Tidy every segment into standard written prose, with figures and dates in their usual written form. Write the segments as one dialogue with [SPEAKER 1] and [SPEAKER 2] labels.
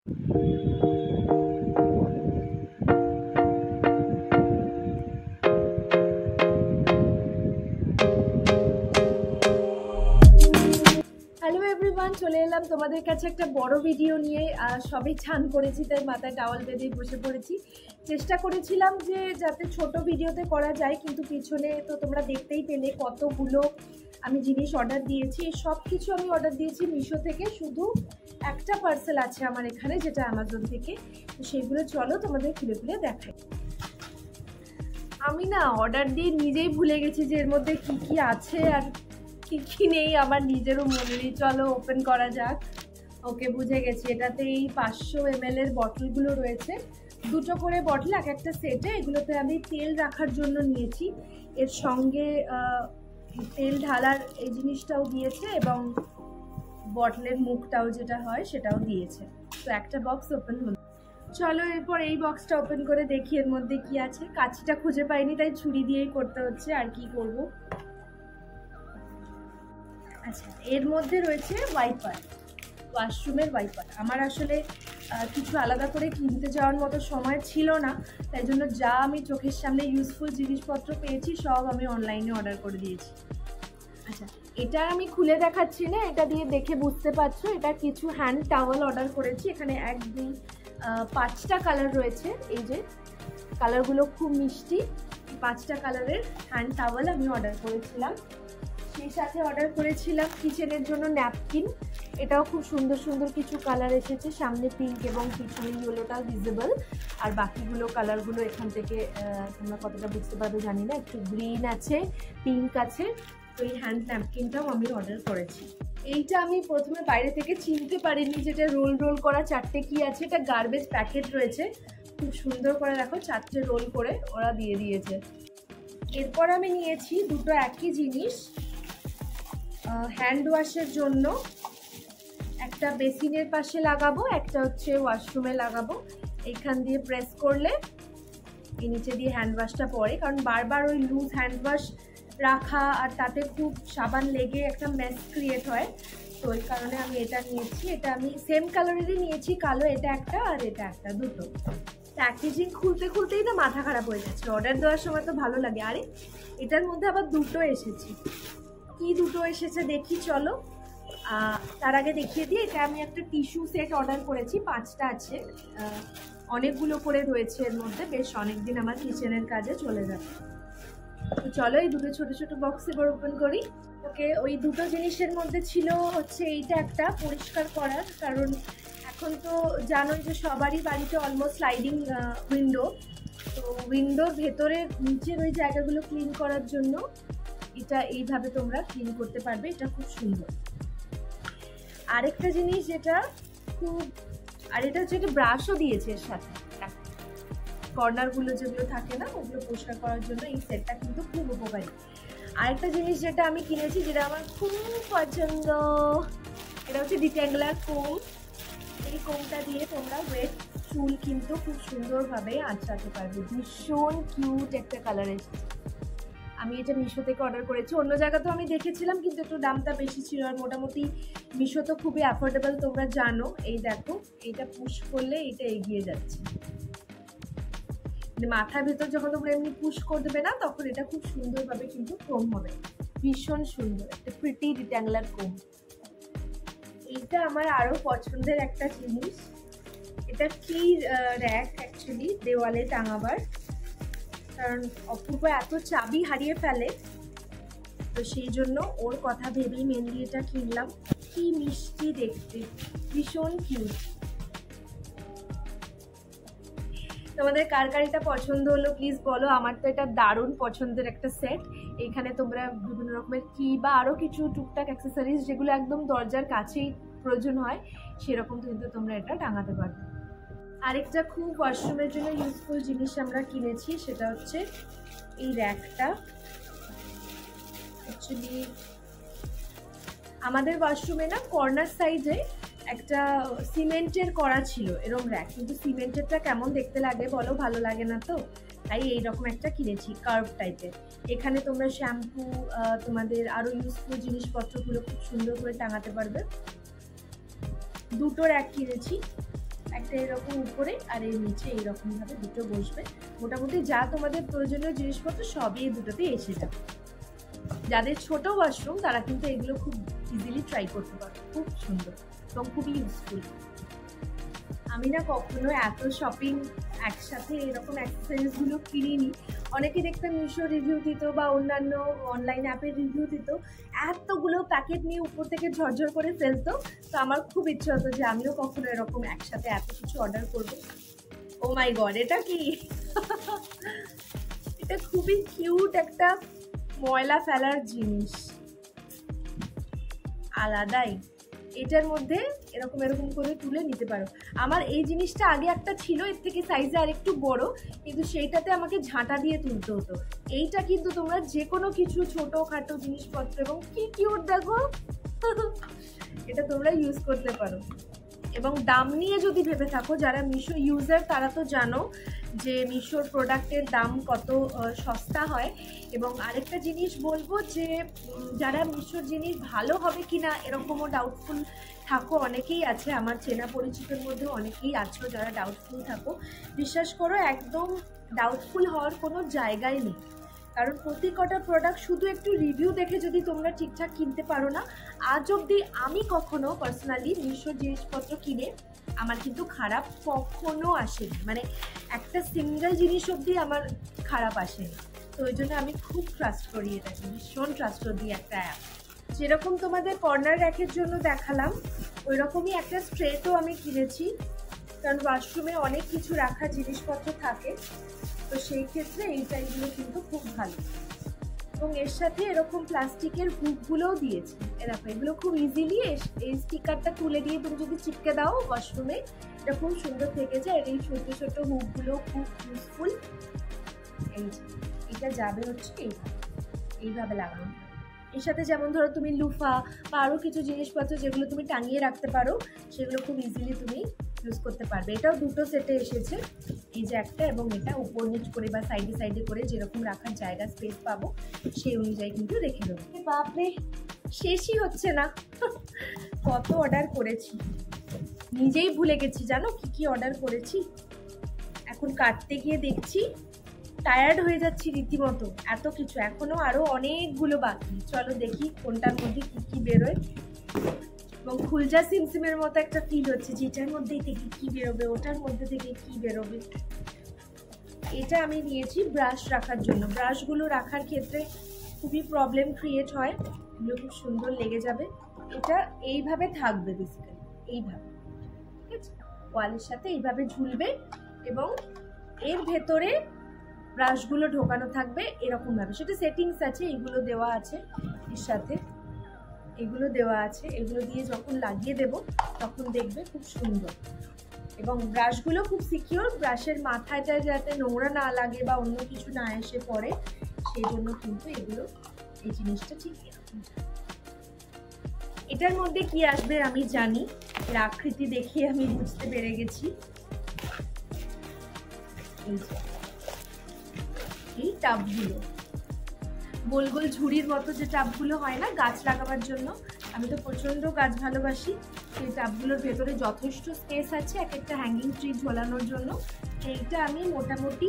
[SPEAKER 1] Hello everyone, চলে এলাম তোমাদের কাছে একটা বড় ভিডিও নিয়ে। সবই চান করেছি তাই মাথায় টাওয়াল বেঁধে বসে পড়েছি। চেষ্টা করেছিলাম যে যাতে ছোট ভিডিওতে করা যায়, কিন্তু পিছনে তো তোমরা দেখতেই পেলে কতগুলো আমি জিনিস অর্ডার দিয়েছি। সব কিছু আমি অর্ডার দিয়েছি মিশো থেকে, শুধু একটা পার্সেল আছে আমার এখানে যেটা অ্যামাজন থেকে। তো সেগুলো চলো তোমাদের খুলে খুলে দেখাই। আমি না অর্ডার দিয়ে নিজেই ভুলে গেছি যে এর মধ্যে কি কি আছে আর কি নেই, আমার নিজেরও মনে নেই। চলো ওপেন করা যাক। ওকে, বুঝে গেছি। এটাতে এই 500 ml এর বটলগুলো রয়েছে, দুটো করে বটল এক একটা সেটে। এগুলোতে আমি তেল রাখার জন্য নিয়েছি। এর সঙ্গে তেল ঢালার এই জিনিসটাও দিয়েছে এবং বটলের মুখটাও যেটা হয় সেটাও দিয়েছে। তো একটা বক্স ওপেন হলো। চলো এরপর এই বক্সটা ওপেন করে দেখি এর মধ্যে কি আছে। কাঁচিটা খুঁজে পাইনি তাই ছুরি দিয়েই করতে হচ্ছে, আর কি করব। আচ্ছা, এর মধ্যে রয়েছে ওয়াইপার, ওয়াশরুমের ওয়াইপার। আমার আসলে কিছু আলাদা করে কিনতে যাওয়ার মতো সময় ছিল না, তাই জন্য যা আমি চোখের সামনে ইউজফুল জিনিসপত্র পেয়েছি সব আমি অনলাইনে অর্ডার করে দিয়েছি। আচ্ছা, এটা আমি খুলে দেখাচ্ছি না, এটা দিয়ে দেখে বুঝতে পারছো। এটা কিছু হ্যান্ড টাওয়াল অর্ডার করেছি। এখানে 1, 2, 5টা কালার রয়েছে। এই যে কালারগুলো খুব মিষ্টি। 5টা কালারের হ্যান্ড টাওয়াল আমি অর্ডার করেছিলাম। সেই সাথে অর্ডার করেছিলাম কিচেনের জন্য ন্যাপকিন। এটাও খুব সুন্দর সুন্দর কিছু কালার এসেছে, সামনে পিঙ্ক এবং পিছনে ইয়েলোটা ভিজিবল। আর বাকিগুলো কালারগুলো এখান থেকে তোমরা কতটা বুঝতে পারবে জানি না, একটু গ্রিন আছে, পিঙ্ক আছে। তো এই হ্যান্ড ন্যাপকিনটাও আমি অর্ডার করেছি। এইটা আমি প্রথমে বাইরে থেকে চিনতে পারিনি যেটা রোল রোল করা 4টে কি আছে। এটা গার্বেজ প্যাকেট রয়েছে, খুব সুন্দর করে দেখো 4টে রোল করে ওরা দিয়ে দিয়েছে। এরপর আমি নিয়েছি দুটো একই জিনিস হ্যান্ড ওয়াশের জন্য। একটা বেসিনের পাশে লাগাবো, একটা হচ্ছে ওয়াশরুমে লাগাবো। এইখান দিয়ে প্রেস করলে এই নিচে দিয়ে হ্যান্ড ওয়াশটা পড়ে, কারণ বারবার ওই লুজ হ্যান্ড ওয়াশ রাখা আর তাতে খুব সাবান লেগে একটা মেস ক্রিয়েট হয়। তো ওই কারণে আমি এটা নিয়েছি। এটা আমি সেম কালারেরই নিয়েছি, কালো। এটা একটা আর এটা একটা, দুটো। প্যাকেজিং খুলতে খুলতেই তো মাথা খারাপ হয়ে যাচ্ছে। অর্ডার দেওয়ার সময় তো ভালো লাগে। আরে এটার মধ্যে আবার দুটো এসেছে। কি দুটো এসেছে দেখি চলো। তার আগে দেখিয়ে দিই, এটা আমি একটা টিস্যু সেট অর্ডার করেছি। 5টা আছে, অনেকগুলো করে রয়েছে এর মধ্যে। বেশ অনেকদিন আমার কিচেনের কাজে চলে যাবে। তো চলো এই দুটো ছোট ছোট বক্স এবার ওপেন করি। ওকে, ওই দুটো জিনিসের মধ্যে ছিল হচ্ছে এইটা একটা পরিষ্কার করার, কারণ এখন তো জানোই যে সবারই বাড়িতে অলমোস্ট স্লাইডিং উইন্ডো। তো উইন্ডোর ভেতরে নিচের ওই জায়গাগুলো ক্লিন করার জন্য এটা এইভাবে তোমরা ক্লিন করতে পারবে। এটা খুব সুন্দর। আরেকটা জিনিস যেটা খুব, আর এটা হচ্ছে একটা ব্রাশও দিয়েছে এর সাথে। কর্নারগুলো যেগুলো থাকে না ওগুলো পরিষ্কার করার জন্য এই সেটটা কিন্তু খুব উপকারী। আরেকটা জিনিস যেটা আমি কিনেছি, যেটা আমার খুব পছন্দ, এটা হচ্ছে ডিট্যাঙ্গলার কোম। এই কোমটা দিয়ে তোমরা ওয়েট চুল কিন্তু খুব সুন্দরভাবে আঁচড়াতে পারবে। ভীষণ কিউট একটা কালার এসেছে। আমি এটা মিশো থেকে অর্ডার করেছি। অন্য জায়গাতেও আমি দেখেছিলাম, কিন্তু একটু দামটা বেশি ছিল। আর মোটামুটি মিশো তো খুবই অ্যাফোর্ডেবল, তোমরা জানো। এই দেখো, এইটা পুশ করলে এটা এগিয়ে যাচ্ছে। মাথার ভেতর যখন তোমরা এমনি পুশ করে দেবে না, তখন এটা খুব সুন্দরভাবে কিন্তু কোম হবে। ভীষণ সুন্দর একটা প্রিটি রিট্যাঙ্গুলার কোম। এইটা আমার আরো পছন্দের একটা জিনিস। এটা কি র্যাক অ্যাকচুয়ালি, দেওয়ালে টাঙাবার। কারণ অপূর্ব এত চাবি হারিয়ে ফেলে, তো সেই জন্য ওর কথা ভেবেই মেনলি এটা কিনলাম। কি মিষ্টি দেখতে, ভীষণ কিউট। তোমাদের কার কার এটা পছন্দ হলো প্লিজ বলো। আমার তো এটা দারুণ পছন্দের একটা সেট। এখানে তোমরা বিভিন্ন রকমের কি বা আরও কিছু টুকটাক অ্যাক্সেসরিজ যেগুলো একদম দরজার কাছেই প্রয়োজন হয়, সেরকম কিন্তু তোমরা এটা টাঙাতে পারবে। আরেকটা খুব ওয়াশরুমের জন্য ইউজফুল জিনিস আমরা কিনেছি, সেটা হচ্ছে এই র্যাকটা। অ্যাকচুয়ালি আমাদের ওয়াশরুমে না কর্নার সাইডে একটা সিমেন্টের করা ছিল এরকম র্যাক, কিন্তু সিমেন্টেরটা কেমন দেখতে লাগে বলো, ভালো লাগে না তো। তাই এইরকম একটা কিনেছি কার্ভ টাইপের। এখানে তোমরা শ্যাম্পু, তোমাদের আরও ইউজফুল জিনিসপত্রগুলো খুব সুন্দর করে টাঙাতে পারবে। দুটো র্যাক কিনেছি, একটা এরকম উপরে আর এর নিচে এইরকম ভাবে দুটো বসবে। মোটামুটি যা তোমাদের প্রয়োজনীয় জিনিসপত্র সবই এই দুটোতে এসে যাবে। যাদের ছোট ওয়াশরুম তারা কিন্তু এগুলো খুব ইজিলি ট্রাই করতে পারো, খুব সুন্দর এবং খুবই ইউজফুল। আমি না কখনো এত শপিং একসাথে এরকম অ্যাক্সেসরিজগুলো কিনিনি। অনেকে দেখতে মিশো রিভিউ দিত বা অন্যান্য অনলাইন অ্যাপের রিভিউ দিত, এতগুলো প্যাকেট নিয়ে উপর থেকে ঝরঝর করে ফেলতো। তো আমার খুব ইচ্ছে হতো যে আমিও কখনো এরকম একসাথে এত কিছু অর্ডার করবো। ও মাই গড, এটা কি? এটা খুবই কিউট একটা ময়লা ফেলার জিনিস, আলাদাই। এটার মধ্যে এরকম এরকম করে তুলে নিতে পারো। আমার এই জিনিসটা আগে একটা ছিল, এর থেকে সাইজে আর একটু বড়, কিন্তু সেইটাতে আমাকে ঝাঁটা দিয়ে তুলতে হতো। এইটা কিন্তু তোমরা যে কোনো কিছু ছোটোখাটো জিনিসপত্র, এবং কি কিউট দেখো, এটা তোমরা ইউজ করতে পারো। এবং দাম নিয়ে যদি ভেবে থাকো, যারা মিশো ইউজার তারা তো জানো যে মিশোর প্রোডাক্টের দাম কত সস্তা হয়। এবং আরেকটা জিনিস বলবো যে যারা মিশোর জিনিস ভালো হবে কিনা এরকমও ডাউটফুল থাকো, অনেকেই আছে, আমার চেনা পরিচিতের মধ্যে অনেকেই আছো যারা ডাউটফুল থাকো। বিশ্বাস করো, একদম ডাউটফুল হওয়ার কোনো জায়গাই নেই। কারণ প্রতি কটা প্রোডাক্ট শুধু একটু রিভিউ দেখে যদি তোমরা ঠিকঠাক কিনতে পারো না, আজ অবধি আমি কখনো পার্সোনালি মিশোর জিনিসপত্র কিনে আমার কিন্তু খারাপ কখনো আসেনি। মানে একটা সিঙ্গেল জিনিস অবধি আমার খারাপ আসেনি। তো ওই জন্য আমি খুব ট্রাস্ট করি এটাকে, ভীষণ ট্রাস্টওয়ার্দি একটা অ্যাপ। যেরকম তোমাদের কর্নার র্যাকের জন্য দেখালাম, ওই রকমই একটা স্ট্রেটও আমি কিনেছি। কারণ ওয়াশরুমে অনেক কিছু রাখার জিনিসপত্র থাকে, তো সেই ক্ষেত্রে এই টাইপগুলো কিন্তু খুব ভালো। এবং এর সাথে এরকম প্লাস্টিকের হুকগুলোও দিয়েছে। এরকম এগুলো খুব ইজিলি এই স্টিকারটা তুলে দিয়ে তুমি যদি চিপকে দাও ওয়াশরুমে, এটা খুব সুন্দর থেকে যায়। আর এই ছোট ছোট হুকগুলো খুব ইউজফুল। এটা যাবে হচ্ছে এইভাবে লাগানো। এর সাথে যেমন ধরো তুমি লুফা বা আরও কিছু জিনিসপত্র যেগুলো তুমি টাঙিয়ে রাখতে পারো, সেগুলো খুব ইজিলি তুমি ইউজ করতে পারবে। এটাও দুটো সেটে এসেছে, এই যে একটা এবং এটা, উপর নিচ করে বা সাইডে সাইডে করে যেরকম রাখার জায়গা স্পেস পাবো সেই অনুযায়ী কিন্তু রেখে দেবো। বাপরে, শেষই হচ্ছে না, কত অর্ডার করেছি, নিজেই ভুলে গেছি জানো কি কি অর্ডার করেছি। এখন কাটতে গিয়ে দেখছি টায়ার্ড হয়ে যাচ্ছি রীতিমতো, এত কিছু, এখনো আরো অনেকগুলো বাকি। চলো দেখি কোনটার মধ্যে কি কি বেরোয়। এবং খুলজা সিমসিমের মতো একটা ফিল হচ্ছে যে এটার মধ্যে থেকে কি বেরোবে, ওটার মধ্যে থেকে কি বেরোবে। এটা আমি নিয়েছি ব্রাশ রাখার জন্য। ব্রাশগুলো রাখার ক্ষেত্রে খুবই প্রবলেম ক্রিয়েট হয়, এগুলো খুব সুন্দর লেগে যাবে। এটা এইভাবে থাকবে, বেসিক্যালি এইভাবে, ঠিক আছে, ওয়ালের সাথে এইভাবে ঝুলবে এবং এর ভেতরে ব্রাশগুলো ঢোকানো থাকবে এরকমভাবে। সেটা সেটিংস আছে, এগুলো দেওয়া আছে এর সাথে, এগুলো দেওয়া আছে। এগুলো দিয়ে যখন লাগিয়ে দেব তখন দেখবে খুব সুন্দর। এবং ব্রাশগুলো খুব সিকিউর, ব্রাশের মাথাটা যাতে নোংরা না লাগে বা অন্য কিছু না এসে পড়ে, সেই জন্য কিন্তু এগুলো, এই জিনিসটা ঠিক এরকম। এটার মধ্যে কি আসবে আমি জানি, এর আকৃতি দেখে আমি বুঝতে পেরে গেছি। এই টাবগুলো, গোল গোল ঝুড়ির মতো যে টাবগুলো হয় না গাছ লাগাবার জন্য, আমি তো প্রচণ্ড গাছ ভালোবাসি। সেই টাবগুলোর ভেতরে যথেষ্ট স্পেস আছে এক একটা হ্যাঙ্গিং ট্রি ঝোলানোর জন্য। এইটা আমি মোটামুটি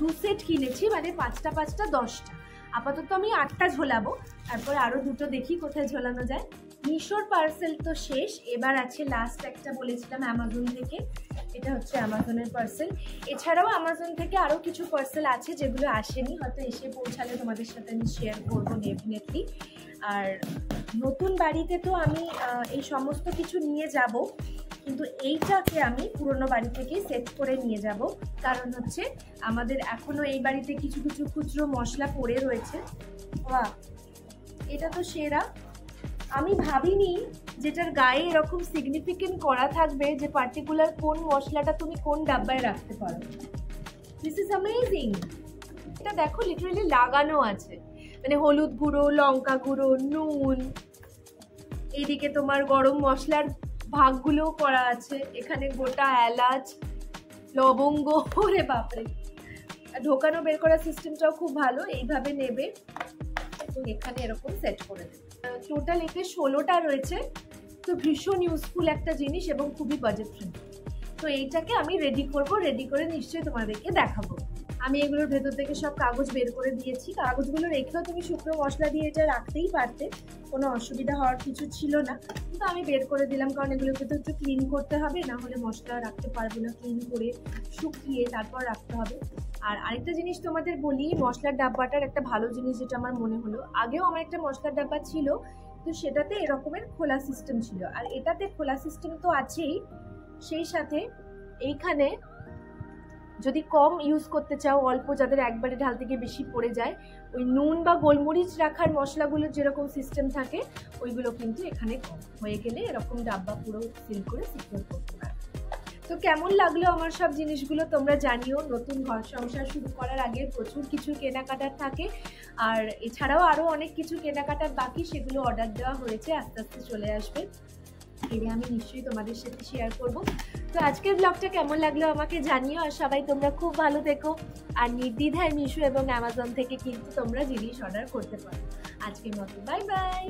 [SPEAKER 1] 2 সেট কিনেছি, মানে 5টা 5টা 10টা। আপাতত আমি 8টা ঝোলাবো, তারপরে আরও 2টো দেখি কোথায় ঝোলানো যায়। মিশোর পার্সেল তো শেষ, এবার আছে লাস্ট একটা বলেছিলাম অ্যামাজন থেকে, এটা হচ্ছে অ্যামাজনের পার্সেল। এছাড়াও অ্যামাজন থেকে আরও কিছু পার্সেল আছে যেগুলো আসেনি, হয়তো এসে পৌঁছালে তোমাদের সাথে আমি শেয়ার করবো ডেফিনেটলি। আর নতুন বাড়িতে তো আমি এই সমস্ত কিছু নিয়ে যাব, কিন্তু এইটাকে আমি পুরনো বাড়ি থেকে সেট করে নিয়ে যাব। কারণ হচ্ছে আমাদের এখনও এই বাড়িতে কিছু কিছু খুচরো মশলা পড়ে রয়েছে। বাহ, এটা তো সেরা। আমি ভাবিনি যেটার গায়ে এরকম সিগনিফিকেন্ট করা থাকবে যে পার্টিকুলার কোন মশলাটা তুমি কোন ডাব্বায় রাখতে পারো। This is amazing. এটা দেখো লিটারালি লাগানো আছে, মানে হলুদ গুঁড়ো, লঙ্কা গুঁড়ো, নুন, এইদিকে তোমার গরম মশলার ভাগগুলো করা আছে, এখানে গোটা এলাচ, লবঙ্গ, ওরে বাপরে। ঢোকানো বের করার সিস্টেমটাও খুব ভালো, এইভাবে নেবে এবং এখানে এরকম সেট করে দেবে। টোটাল এতে 16টা রয়েছে, তো ভীষণ ইউজফুল একটা জিনিস এবং খুবই বাজেট ফ্রেন্ডলি। তো এইটাকে আমি রেডি করব, রেডি করে নিশ্চয়ই তোমাদেরকে দেখাবো। আমি এগুলোর ভেতর থেকে সব কাগজ বের করে দিয়েছি। কাগজগুলো রেখেও তুমি শুকনো মশলা দিয়ে এটা রাখতেই পারতে, কোনো অসুবিধা হওয়ার কিছু ছিল না, কিন্তু আমি বের করে দিলাম কারণ এগুলোকে তো একটু ক্লিন করতে হবে, না হলে মশলা রাখতে পারবো না। ক্লিন করে শুকিয়ে তারপর রাখতে হবে। আর আরেকটা জিনিস তোমাদের বলি, মশলার ডাব্বাটার একটা ভালো জিনিস যেটা আমার মনে হলো, আগেও আমার একটা মশলার ডাব্বা ছিল, তো সেটাতে এরকমের খোলা সিস্টেম ছিল, আর এটাতে খোলা সিস্টেম তো আছেই, সেই সাথে এইখানে যদি কম ইউজ করতে চাও, অল্প যাদের একবারে ঢালতে গিয়ে বেশি পড়ে যায়, ওই নুন বা গোলমরিচ রাখার মশলাগুলোর যেরকম সিস্টেম থাকে ওইগুলো কিন্তু এখানে কম হয়ে গেলে এরকম ডাব্বা পুরো সিল করে সিকিউর করতে পারে। তো কেমন লাগলো আমার সব জিনিসগুলো তোমরা জানিও। নতুন ঘর সংসার শুরু করার আগে প্রচুর কিছু কেনাকাটার থাকে, আর এছাড়াও আরও অনেক কিছু কেনাকাটার বাকি, সেগুলো অর্ডার দেওয়া হয়েছে, আস্তে আস্তে চলে আসবে, এর আমি নিশ্চয়ই তোমাদের সাথে শেয়ার করব। তো আজকের ব্লগটা কেমন লাগলো আমাকে জানিও, আর সবাই তোমরা খুব ভালো থেকো, আর নির্দ্বিধায় মিশো এবং অ্যামাজন থেকে কিন্তু তোমরা জিনিস অর্ডার করতে পারো। আজকের মতো বাই বাই।